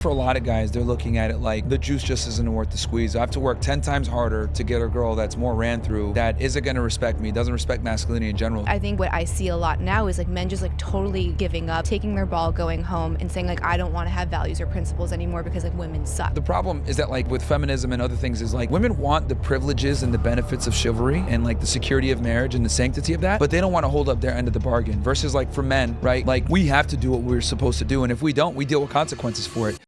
For a lot of guys, they're looking at it like the juice just isn't worth the squeeze. I have to work 10 times harder to get a girl that's more ran through, that isn't going to respect me, doesn't respect masculinity in general. I think what I see a lot now is like men just like totally giving up, taking their ball, going home and saying like, I don't want to have values or principles anymore because like women suck. The problem is that like with feminism and other things is like women want the privileges and the benefits of chivalry and like the security of marriage and the sanctity of that, but they don't want to hold up their end of the bargain. Versus like for men, right? Like we have to do what we're supposed to do, and if we don't, we deal with consequences for it.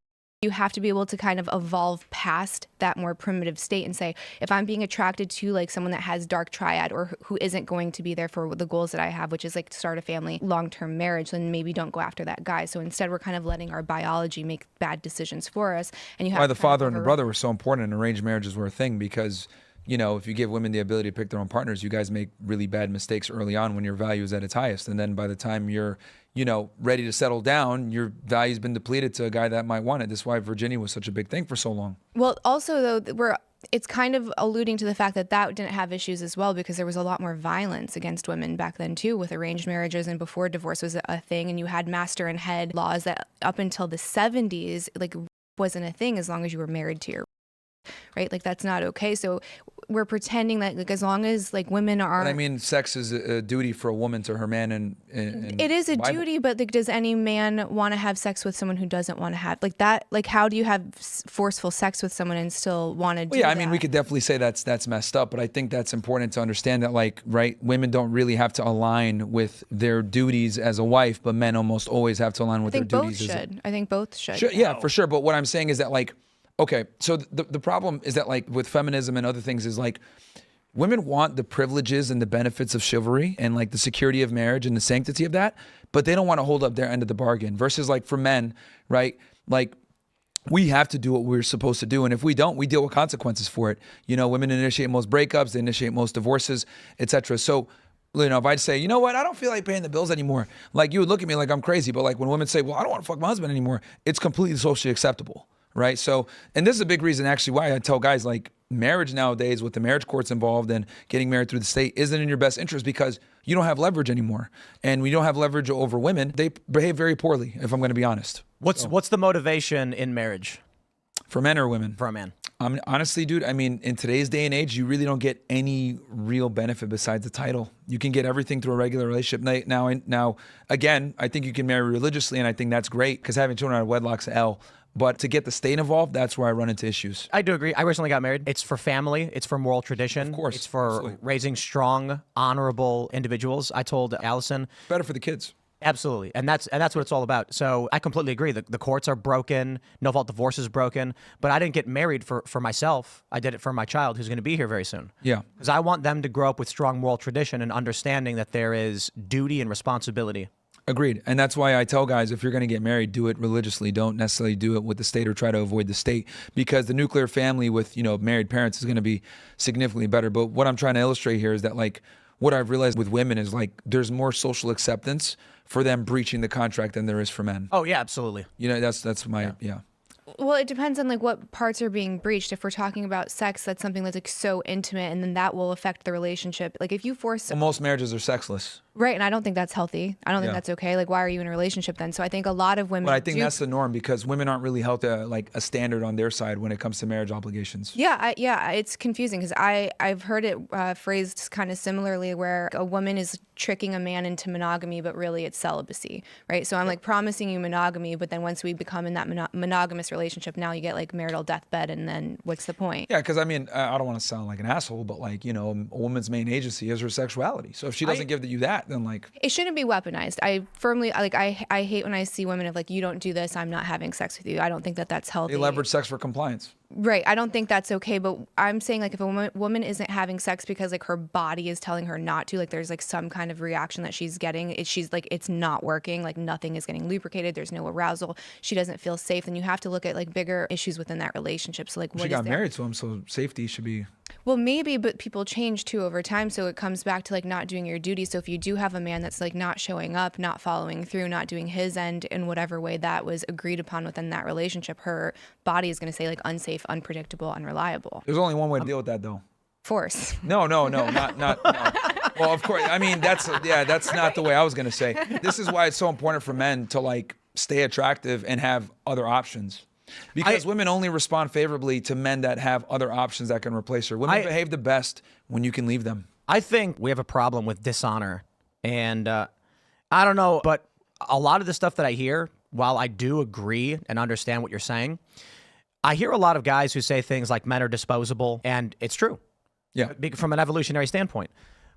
You have to be able to kind of evolve past that more primitive state and say, if I'm being attracted to like someone that has dark triad or who isn't going to be there for the goals that I have, which is like to start a family, long-term marriage, then maybe don't go after that guy. So instead we're kind of letting our biology make bad decisions for us. And you have why the father and the brother were so important and arranged marriages were a thing, because you know, if you give women the ability to pick their own partners, you guys make really bad mistakes early on when your value is at its highest. And then by the time you're, you know, ready to settle down, your value's been depleted to a guy that might want it. That's why Virginia was such a big thing for so long. Well, also though, it's kind of alluding to the fact that didn't have issues as well, because there was a lot more violence against women back then too, with arranged marriages and before divorce was a thing. And you had master and head laws that up until the 70s, like wasn't a thing as long as you were married to your right? Like that's not okay. So we're pretending that like as long as like women are. I mean, sex is a duty for a woman to her man, and it is a duty. But like, does any man want to have sex with someone who doesn't want to have like that? Like, how do you have forceful sex with someone and still want to do yeah, that? I mean, we could definitely say that's messed up, but I think that's important to understand that like, right, women don't really have to align with their duties as a wife, but men almost always have to align with their duties. I think both should. Yeah, for sure. But what I'm saying is that like, okay, so the problem is that like with feminism and other things is like women want the privileges and the benefits of chivalry and like the security of marriage and the sanctity of that, but they don't want to hold up their end of the bargain. Versus like for men, right? Like we have to do what we're supposed to do, and if we don't, we deal with consequences for it. You know, women initiate most breakups, they initiate most divorces, etc. So you know, if I'd say, you know what, I don't feel like paying the bills anymore, like you would look at me like I'm crazy. But like when women say, well, I don't want to fuck my husband anymore, it's completely socially acceptable. Right. So, and this is a big reason actually why I tell guys like marriage nowadays with the marriage courts involved and getting married through the state isn't in your best interest, because you don't have leverage anymore. And when you don't have leverage over women, they behave very poorly, if I'm going to be honest. What's the motivation in marriage? For men or women? For a man. Honestly, dude, I mean, in today's day and age, you really don't get any real benefit besides the title. You can get everything through a regular relationship. Now, again, I think you can marry religiously, and I think that's great because having children out of wedlock's L. But to get the state involved, that's where I run into issues. I do agree. I recently got married. It's for family. It's for moral tradition. Of course. It's for raising strong, honorable individuals. I told Allison. Better for the kids. Absolutely. And that's what it's all about. So I completely agree. The courts are broken. No fault divorce is broken. But I didn't get married for myself. I did it for my child who's going to be here very soon. Yeah. Because I want them to grow up with strong moral tradition and understanding that there is duty and responsibility. Agreed. And that's why I tell guys, if you're going to get married, do it religiously. Don't necessarily do it with the state or try to avoid the state, because the nuclear family with, you know, married parents is going to be significantly better. But what I'm trying to illustrate here is that like what I've realized with women is like there's more social acceptance for them breaching the contract than there is for men. Oh, yeah, absolutely. You know, that's my, yeah. Well, it depends on like what parts are being breached. If we're talking about sex, that's something that's like so intimate, and then that will affect the relationship. Like if you force Well, most marriages are sexless. Right, and I don't think that's healthy. I don't think that's okay. Like, why are you in a relationship then? So I think a lot of women. But I think that's the norm, because women aren't really held to like a standard on their side when it comes to marriage obligations. Yeah, it's confusing because I've heard it phrased kind of similarly, where a woman is tricking a man into monogamy, but really it's celibacy, right? So I'm like promising you monogamy, but then once we become in that monogamous relationship, now you get like marital deathbed, and then what's the point? Yeah, because I mean, I don't want to sound like an asshole, but like, you know, a woman's main agency is her sexuality. So if she doesn't give you that, then like it shouldn't be weaponized. I firmly like I hate when I see women of like, you don't do this, I'm not having sex with you. I don't think that that's healthy. They leverage sex for compliance. Right. I don't think that's okay. But I'm saying like if a woman isn't having sex because like her body is telling her not to, like there's like some kind of reaction that she's getting, she's like, it's not working, like nothing is getting lubricated, there's no arousal, she doesn't feel safe, then you have to look at like bigger issues within that relationship. So like what she got married to him, so safety should be. Well, maybe, but people change too over time. So it comes back to like not doing your duty. So if you do have a man that's like not showing up, not following through, not doing his end in whatever way that was agreed upon within that relationship, her body is going to say like unsafe, unpredictable, unreliable. There's only one way to deal with that though. Force. No, not no. Well, of course, I mean, that's not the way I was going to say. This is why it's so important for men to like stay attractive and have other options. Because women only respond favorably to men that have other options that can replace her. Women behave the best when you can leave them. I think we have a problem with dishonor. And I don't know, but a lot of the stuff that I hear, while I do agree and understand what you're saying, I hear a lot of guys who say things like men are disposable, and it's true. Yeah. From an evolutionary standpoint.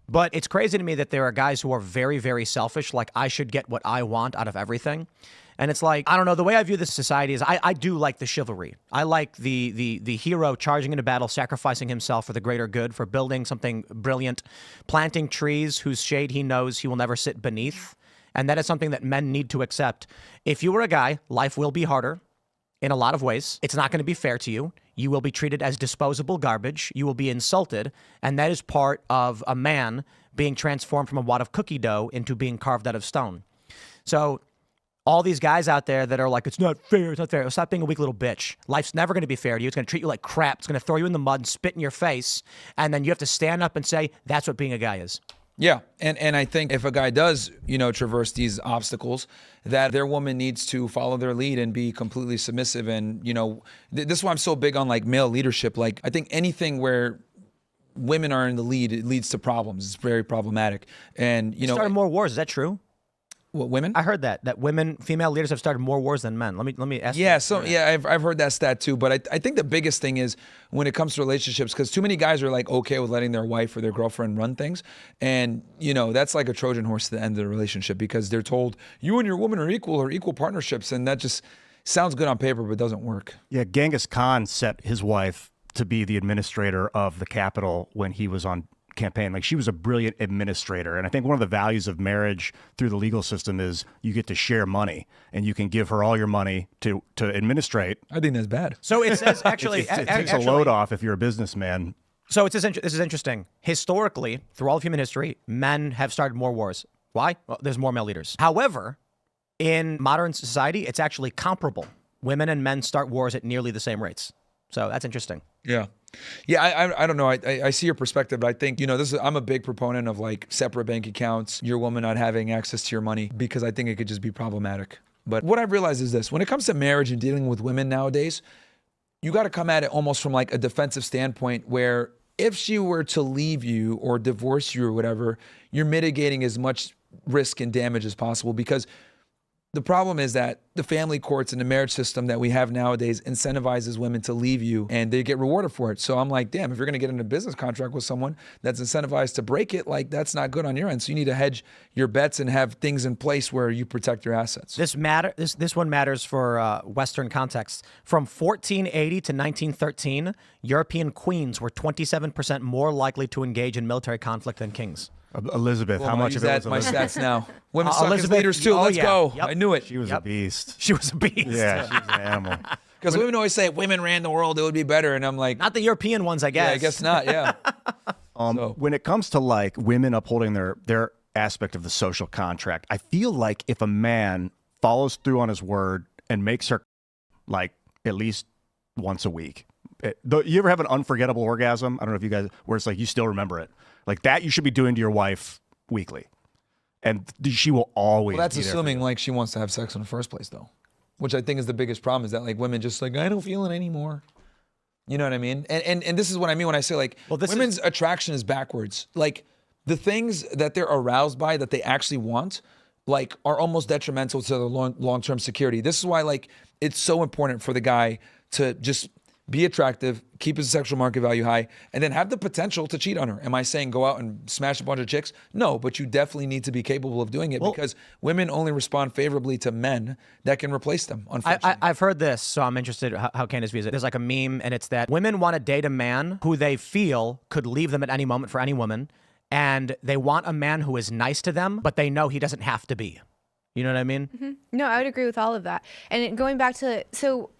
But it's crazy to me that there are guys who are very, very selfish, like I should get what I want out of everything. And it's like, I don't know, the way I view this society is I do like the chivalry. I like the hero charging into battle, sacrificing himself for the greater good, for building something brilliant, planting trees whose shade he knows he will never sit beneath. And that is something that men need to accept. If you were a guy, life will be harder in a lot of ways. It's not going to be fair to you. You will be treated as disposable garbage. You will be insulted. And that is part of a man being transformed from a wad of cookie dough into being carved out of stone. So all these guys out there that are like, it's not fair, it's not fair. Stop being a weak little bitch. Life's never going to be fair to you. It's going to treat you like crap. It's going to throw you in the mud and spit in your face. And then you have to stand up and say, that's what being a guy is. Yeah, and I think if a guy does, traverse these obstacles, that their woman needs to follow their lead and be completely submissive. And, this is why I'm so big on like male leadership. Like, I think anything where women are in the lead, it leads to problems. It's very problematic. And, started more wars. Is that true? What, women? I heard that female leaders have started more wars than men. Let me ask. Yeah, I've heard that stat too. But I think the biggest thing is when it comes to relationships, because too many guys are like okay with letting their wife or their girlfriend run things, and that's like a Trojan horse to the end of the relationship because they're told you and your woman are equal partnerships, and that just sounds good on paper but doesn't work. Yeah, Genghis Khan set his wife to be the administrator of the capital when he was on campaign. Like, she was a brilliant administrator. And I think one of the values of marriage through the legal system is you get to share money and you can give her all your money to administrate. I think that's bad. So it says actually it takes a load off if you're a businessman. So this is interesting. Historically, through all of human history, men have started more wars. Why? Well, there's more male leaders. However, in modern society, it's actually comparable. Women and men start wars at nearly the same rates. So that's interesting. Yeah. Yeah, I don't know. I see your perspective, but I think, I'm a big proponent of like separate bank accounts, your woman not having access to your money, because I think it could just be problematic. But what I've realized is this: when it comes to marriage and dealing with women nowadays, you got to come at it almost from like a defensive standpoint where if she were to leave you or divorce you or whatever, you're mitigating as much risk and damage as possible, because the problem is that the family courts and the marriage system that we have nowadays incentivizes women to leave you and they get rewarded for it. So I'm like, damn, if you're going to get in a business contract with someone that's incentivized to break it, like that's not good on your end. So you need to hedge your bets and have things in place where you protect your assets. This one matters for Western context. From 1480 to 1913, European queens were 27% more likely to engage in military conflict than kings. Elizabeth, Well, how much of it was my Elizabeth? stats now? Women suck as Elizabeth, leaders too. oh, Let's yeah. go. Yep. I knew it. She was a beast. She was a beast. Yeah, she was an animal. Because women always say if women ran the world, it would be better. And I'm like, Not the European ones, I guess. yeah, I guess not. Yeah. When it comes to like women upholding their aspect of the social contract, I feel like if a man follows through on his word and makes her like at least once a week, you ever have an unforgettable orgasm? I don't know if you guys, where it's like you still remember it, like that you should be doing to your wife weekly, and she will always. Well, that's be there for assuming you. like she wants to have sex in the first place, though, which I think is the biggest problem. Is that like women just like, I don't feel it anymore. You know what I mean? And this is what I mean when I say like, women's attraction is backwards. Like the things that they're aroused by that they actually want, like are almost detrimental to their long-term security. This is why like it's so important for the guy to just be attractive, keep his sexual market value high, and then have the potential to cheat on her. Am I saying go out and smash a bunch of chicks? No, but you definitely need to be capable of doing it because women only respond favorably to men that can replace them, unfortunately. I've heard this, so I'm interested how Candace views it. There's like a meme, and it's that women want to date a man who they feel could leave them at any moment for any woman, and they want a man who is nice to them, but they know he doesn't have to be. You know what I mean? Mm-hmm. No, I would agree with all of that. And going back to, so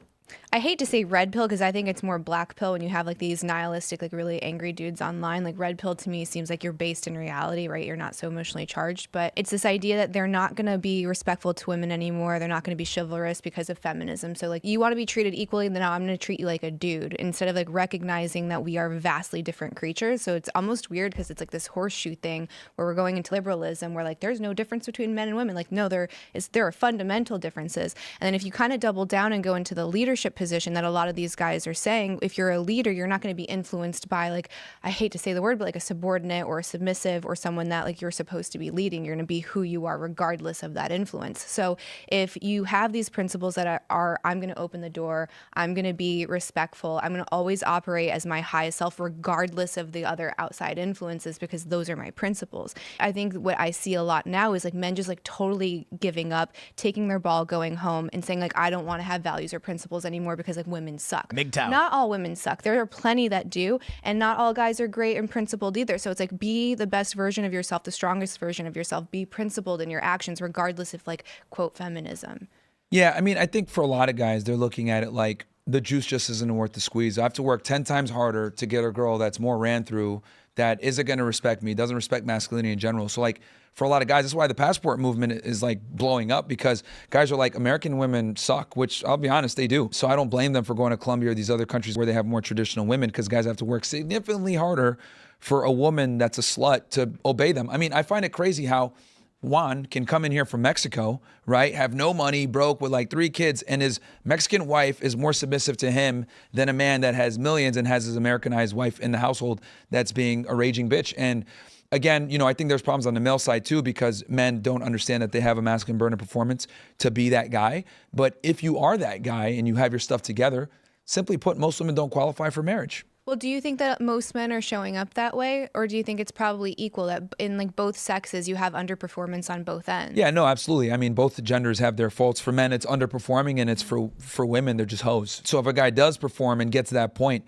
I hate to say red pill because I think it's more black pill when you have like these nihilistic, like really angry dudes online. Like red pill to me seems like you're based in reality, right? You're not so emotionally charged, but it's this idea that they're not going to be respectful to women anymore. They're not going to be chivalrous because of feminism. So like you want to be treated equally, then now I'm going to treat you like a dude instead of like recognizing that we are vastly different creatures. So it's almost weird because it's like this horseshoe thing where we're going into liberalism where like there's no difference between men and women. Like no, there are fundamental differences. And then if you kind of double down and go into the leadership leadership position that a lot of these guys are saying, if you're a leader, you're not going to be influenced by, like, I hate to say the word, but like a subordinate or a submissive or someone that like you're supposed to be leading. You're going to be who you are regardless of that influence. So if you have these principles that are I'm going to open the door, I'm going to be respectful, I'm going to always operate as my highest self regardless of the other outside influences, because those are my principles. I think what I see a lot now is like men just like totally giving up, taking their ball, going home and saying like, I don't want to have values or principles anymore because like women suck. MGTOW. Not all women suck. There are plenty that do, and not all guys are great and principled either. So it's like, be the best version of yourself, the strongest version of yourself, be principled in your actions regardless of like, quote, feminism. Yeah, I mean, I think for a lot of guys, they're looking at it like the juice just isn't worth the squeeze. I have to work 10 times harder to get a girl that's more ran through, that isn't going to respect me, doesn't respect masculinity in general. So like for a lot of guys, that's why the passport movement is like blowing up, because guys are like, American women suck, which I'll be honest, they do. So I don't blame them for going to Colombia or these other countries where they have more traditional women, because guys have to work significantly harder for a woman that's a slut to obey them. I mean, I find it crazy how Juan can come in here from Mexico, right? Have no money, broke with like 3 kids, and his Mexican wife is more submissive to him than a man that has millions and has his Americanized wife in the household that's being a raging bitch. And again, you know, I think there's problems on the male side too, because men don't understand that they have a masculine burden of performance to be that guy. But if you are that guy and you have your stuff together, simply put, most women don't qualify for marriage. Well, do you think that most men are showing up that way, or do you think it's probably equal, that in like both sexes you have underperformance on both ends? Yeah, no, absolutely. I mean, both the genders have their faults. For men, it's underperforming, and it's for women, they're just hoes. So if a guy does perform and get to that point,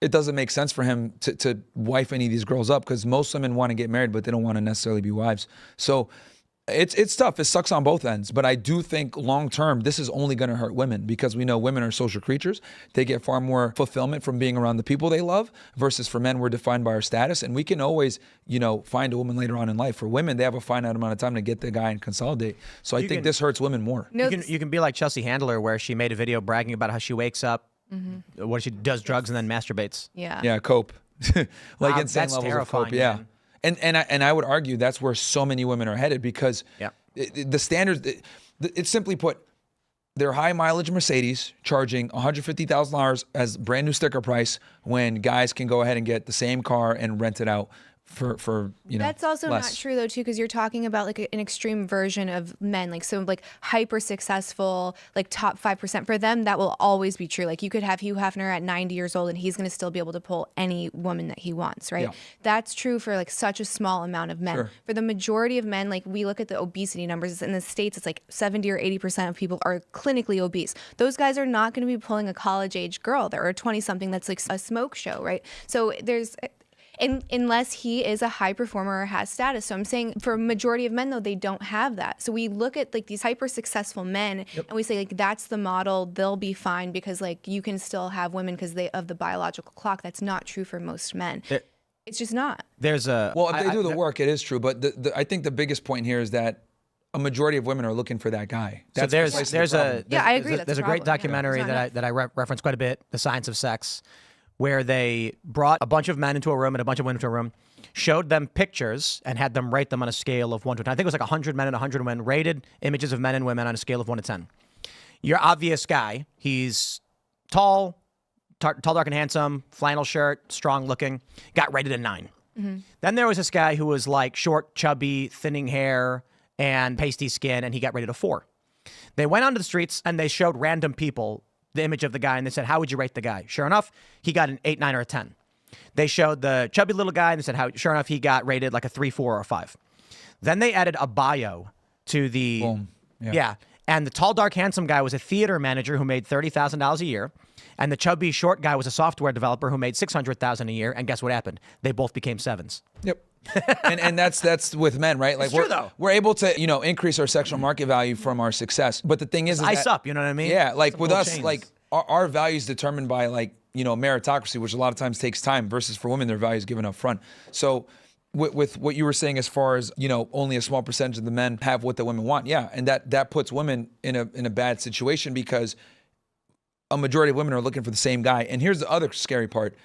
it doesn't make sense for him to wife any of these girls up, because most women want to get married, but they don't want to necessarily be wives. So it's tough. It sucks on both ends. But I do think long term, this is only going to hurt women, because we know women are social creatures. They get far more fulfillment from being around the people they love, versus for men, we're defined by our status. And we can always, you know, find a woman later on in life. For women, they have a finite amount of time to get the guy and consolidate. So I think this hurts women more. No, You can be like Chelsea Handler, where she made a video bragging about how she wakes up, what she does drugs, and then masturbates. yeah. Yeah, cope. Like Wow, insane that's levels terrifying, of cope. Yeah. man. And I would argue that's where so many women are headed, because Yeah. the standards, it's simply put, they're high mileage Mercedes charging $150,000 as brand new sticker price, when guys can go ahead and get the same car and rent it out for you know, That's also less. not true though too, because you're talking about like an extreme version of men, like so like hyper successful, like top 5%. For them, that will always be true. Like you could have Hugh Hefner at 90 years old and he's going to still be able to pull any woman that he wants, right? Yeah. That's true for like such a small amount of men. Sure. For the majority of men, like we look at the obesity numbers in the States, it's like 70 or 80% of people are clinically obese. Those guys are not going to be pulling a college age girl or a 20 something that's like a smoke show, right? So there's unless he is a high performer or has status. So I'm saying for a majority of men, though, they don't have that. So we look at like these hyper successful men and we say like, that's the model, they'll be fine, because like you can still have women because they of the biological clock. That's not true for most men. It's just not. There's a Well, if they do the work, it is true. But I think the biggest point here is that a majority of women are looking for that guy. So there's I agree. There's a great documentary that I reference quite a bit, The Science of Sex, where they brought a bunch of men into a room and a bunch of women into a room, showed them pictures and had them rate them on a scale of 1 to 10. I think it was like 100 men and 100 women, rated images of men and women on a scale of 1 to 10. Your obvious guy, he's tall, dark and handsome, flannel shirt, strong looking, got rated a 9. Mm-hmm. Then there was this guy who was like short, chubby, thinning hair, and pasty skin, and he got rated a 4. They went onto the streets and they showed random people the image of the guy, and they said, how would you rate the guy? Sure enough, he got an 8, 9, or a 10. They showed the chubby little guy, and they said, sure enough, he got rated like a 3, 4, or a 5. Then they added a bio to the... Boom. Yeah. And the tall, dark, handsome guy was a theater manager who made $30,000 a year. And the chubby, short guy was a software developer who made $600,000 a year. And guess what happened? They both became 7s. Yep. and that's with men, right? Like we're able to, you know, increase our sexual market value from our success. But the thing is Ice that, up, you know what I mean? Yeah, like Some with gold us, chains. like our value is determined by like, you know, meritocracy, which a lot of times takes time, versus for women, their value is given up front. So with what you were saying, as far as, you know, only a small percentage of the men have what the women want. Yeah, and that puts women in a bad situation, because a majority of women are looking for the same guy. And here's the other scary part.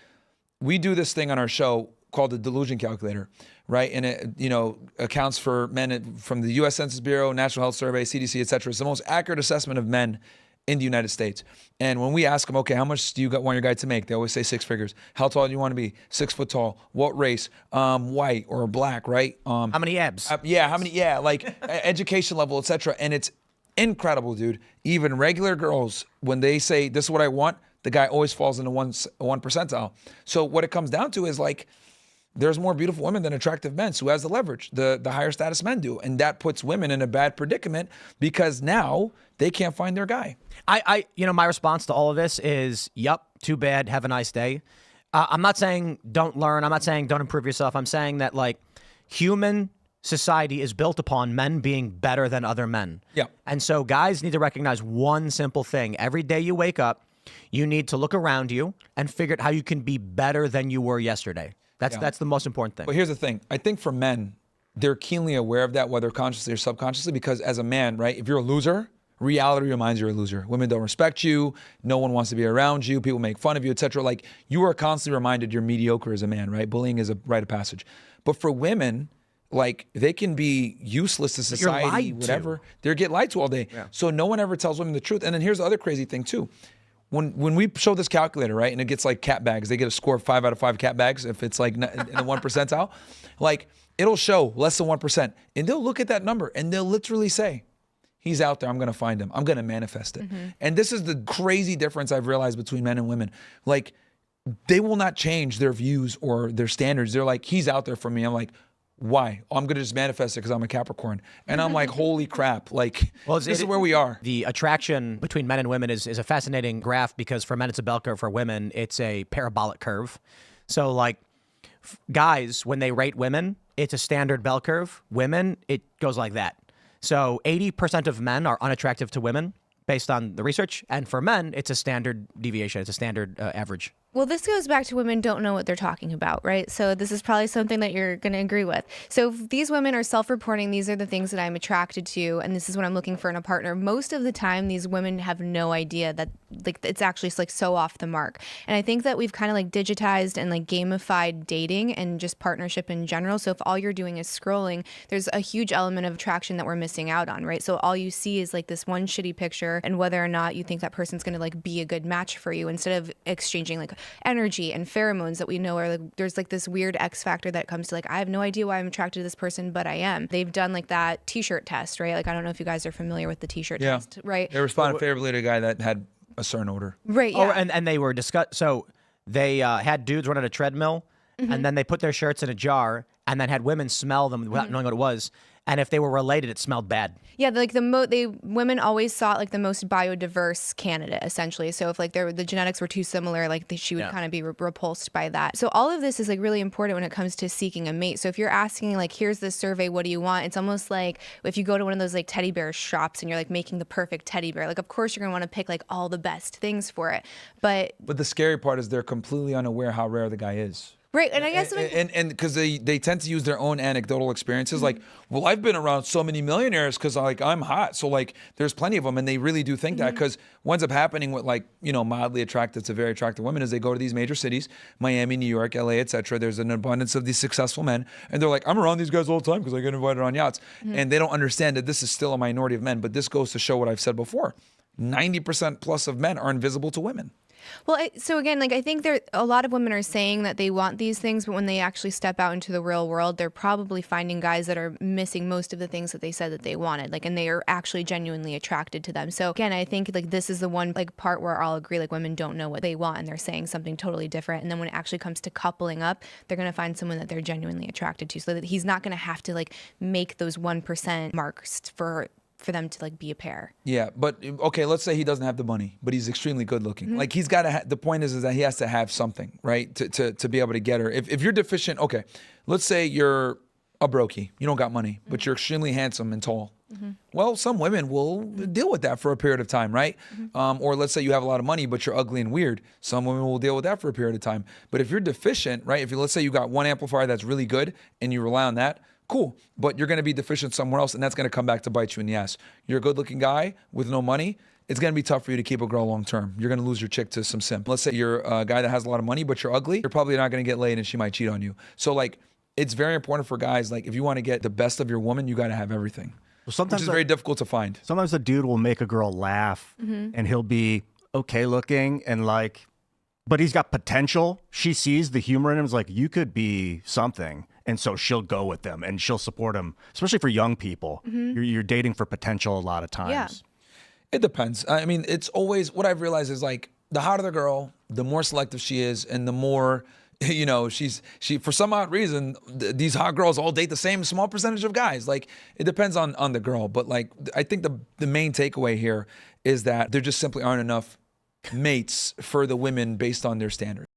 We do this thing on our show called the delusion calculator, right? And it, you know, accounts for men from the U.S. Census Bureau, National Health Survey, CDC, et cetera. It's the most accurate assessment of men in the United States. And when we ask them, okay, how much do you want your guy to make? They always say 6 figures. How tall do you want to be? 6 foot tall. What race? White or black, right? How many abs? Like education level, etc. And it's incredible, dude. Even regular girls, when they say this is what I want, the guy always falls into one percentile. So what it comes down to is like, there's more beautiful women than attractive men. So who has the leverage? The higher status men do. And that puts women in a bad predicament because now they can't find their guy. My response to all of this is, yup, too bad, have a nice day. I'm not saying don't learn. I'm not saying don't improve yourself. I'm saying that like human society is built upon men being better than other men. Yeah. And so guys need to recognize one simple thing. Every day you wake up, you need to look around you and figure out how you can be better than you were yesterday. That's the most important thing. But here's the thing. I think for men, they're keenly aware of that, whether consciously or subconsciously, because as a man, right, if you're a loser, reality reminds you you're a loser. Women don't respect you. No one wants to be around you. People make fun of you, etc. Like you are constantly reminded you're mediocre as a man, right? Bullying is a rite of passage. But for women, like they can be useless to society, whatever. They get lied to all day. Yeah. So no one ever tells women the truth. And then here's the other crazy thing too. When we show this calculator, right, and it gets like cat bags, they get a score of 5 out of 5 cat bags if it's like in the 1 percentile, like it'll show less than 1%. And they'll look at that number and they'll literally say, he's out there, I'm gonna find him, I'm gonna manifest it. Mm-hmm. And this is the crazy difference I've realized between men and women. Like, they will not change their views or their standards. They're like, he's out there for me. I'm like, why? Oh, I'm going to just manifest it because I'm a Capricorn. And I'm like, holy crap. Like, this is where we are. The attraction between men and women is a fascinating graph because for men, it's a bell curve. For women, it's a parabolic curve. So like guys, when they rate women, it's a standard bell curve. Women, it goes like that. So 80% of men are unattractive to women based on the research. And for men, it's a standard deviation. It's a standard average. Well, this goes back to women don't know what they're talking about, right? So this is probably something that you're going to agree with. So if these women are self-reporting, these are the things that I'm attracted to, and this is what I'm looking for in a partner. Most of the time, these women have no idea that like it's actually like so off the mark. And I think that we've kind of like digitized and like gamified dating and just partnership in general. So if all you're doing is scrolling, there's a huge element of attraction that we're missing out on, right? So all you see is like this one shitty picture and whether or not you think that person's going to like be a good match for you instead of exchanging like energy and pheromones that we know are like, there's like this weird X factor that comes to like, I have no idea why I'm attracted to this person, but I am. They've done like that t-shirt test, right? Like, I don't know if you guys are familiar with the t-shirt test, right? They responded favorably to a guy that had a certain odor. Right, yeah. Oh, and they were so they had dudes run at a treadmill and then they put their shirts in a jar and then had women smell them without knowing what it was. And if they were related, it smelled bad. Yeah, like women always sought like the most biodiverse candidate, essentially. So if like the genetics were too similar, like she would kind of be repulsed by that. So all of this is like really important when it comes to seeking a mate. So if you're asking like, here's this survey, what do you want? It's almost like if you go to one of those like teddy bear shops and you're like making the perfect teddy bear, like of course you're gonna want to pick like all the best things for it. But the scary part is they're completely unaware how rare the guy is. Right, and I guess and because they tend to use their own anecdotal experiences, like, well, I've been around so many millionaires because like I'm hot, so like there's plenty of them, and they really do think that because what ends up happening with like mildly attractive to very attractive women is they go to these major cities, Miami, New York, LA, etc. There's an abundance of these successful men, and they're like, I'm around these guys all the time because I get invited on yachts, and they don't understand that this is still a minority of men. But this goes to show what I've said before: 90% plus of men are invisible to women. Well, so again, like I think a lot of women are saying that they want these things, but when they actually step out into the real world, they're probably finding guys that are missing most of the things that they said that they wanted, like, and they are actually genuinely attracted to them. So again, I think like this is the one like part where I'll agree, like women don't know what they want and they're saying something totally different. And then when it actually comes to coupling up, they're going to find someone that they're genuinely attracted to, so that he's not going to have to like make those 1% marks for them to like be a pair. Yeah, but okay, let's say he doesn't have the money, but he's extremely good looking. Like he's got to. The point is that he has to have something, right, to be able to get her. If you're deficient, okay, let's say you're a brokey, you don't got money, but you're extremely handsome and tall. Well, some women will deal with that for a period of time, right? Or let's say you have a lot of money, but you're ugly and weird. Some women will deal with that for a period of time. But if you're deficient, right? Let's say you got one amplifier that's really good and you rely on that. Cool, but you're going to be deficient somewhere else, and that's going to come back to bite you in the ass. You're a good-looking guy with no money. It's going to be tough for you to keep a girl long-term. You're going to lose your chick to some simp. Let's say you're a guy that has a lot of money, but you're ugly. You're probably not going to get laid, and she might cheat on you. So, like, it's very important for guys, like, if you want to get the best of your woman, you got to have everything. which is very difficult to find. Sometimes a dude will make a girl laugh and he'll be okay looking and like, but he's got potential. She sees the humor in him. Is like, you could be something. And so she'll go with them and she'll support him, especially for young people. You're dating for potential a lot of times. Yeah. It depends. I mean, it's always, what I've realized is like, the hotter the girl, the more selective she is, and the more, you know, she for some odd reason, these hot girls all date the same small percentage of guys. Like, it depends on the girl. But like, I think the main takeaway here is that there just simply aren't enough mates for the women based on their standards.